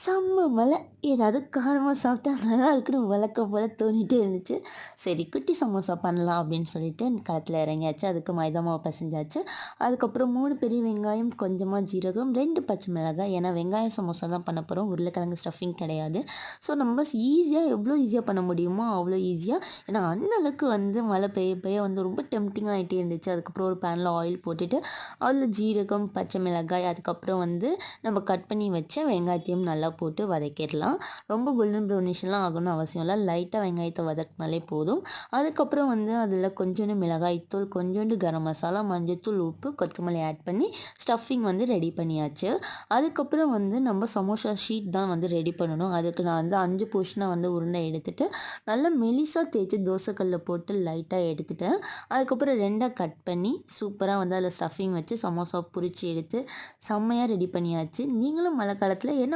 செம்ம மழை. ஏதாவது காரமா சாப்பிட்டா நல்லா இருக்குன்னு வழக்கம் போல தோணிட்டே இருந்துச்சு. சரி குட்டி சமோசா பண்ணலாம் அப்படின்னு சொல்லிட்டு களத்துல இறங்கியாச்சு. அதுக்கு மைதா மாவு பெசஞ்சாச்சு. அதுக்கப்புறம் 3 பெரிய வெங்காயம், கொஞ்சமா ஜீரகம், 2 பச்சை மிளகாய். ஏன்னா வெங்காய சமோசா தான் பண்ண போறோம். உருளைக்கிழங்கு ஸ்டஃபிங் கிடையாது. ஸோ நம்ம எவ்வளோ ஈஸியா பண்ண முடியுமோ அவ்வளோ ஈஸியா. ஏன்னா அந்த அளவுக்கு மழை பெய்ய பெய்ய ரொம்ப டெம்ப்டிங் ஆயிட்டே இருந்துச்சு. அதுக்கப்புறம் ஒரு பேன்ல ஆயில் போட்டுட்டு, அதில ஜீரகம், பச்சை மிளகாய், அதுக்கப்புறம் நம்ம கட் பண்ணி வச்ச வெங்காயத்தையும் நல்லா போட்டு வதக்கிடலாம். ரொம்ப கோல்டன் ப்ரௌனிஷ்லாம் ஆகணும்னு அவசியம் இல்லை. லைட்டாக வெங்காயத்தை வதக்கினாலே போதும். அதுக்கப்புறம் அதில் கொஞ்சோண்டு மிளகாய்த்தூள், கொஞ்சோண்டு கரம் மசாலா, மஞ்சள்தூள், உப்பு, கொத்தமல்லி ஆட் பண்ணி ஸ்டஃபிங் ரெடி பண்ணியாச்சு. அதுக்கப்புறம் நம்ம சமோசா ஷீட் தான் ரெடி பண்ணணும். அதுக்கு நான் 5 போர்ஷனாக உருண்டை எடுத்துட்டு நல்லா மெலிசாக தேய்ச்சி தோசைக்கல்ல போட்டு லைட்டாக எடுத்துட்டேன். அதுக்கப்புறம் 2ஆ கட் பண்ணி சூப்பராக அதில் ஸ்டஃபிங் வச்சு சமோசா பொரிச்சு எடுத்து செம்மையாக ரெடி பண்ணியாச்சு. நீங்களும் மழை காலத்தில் என்ன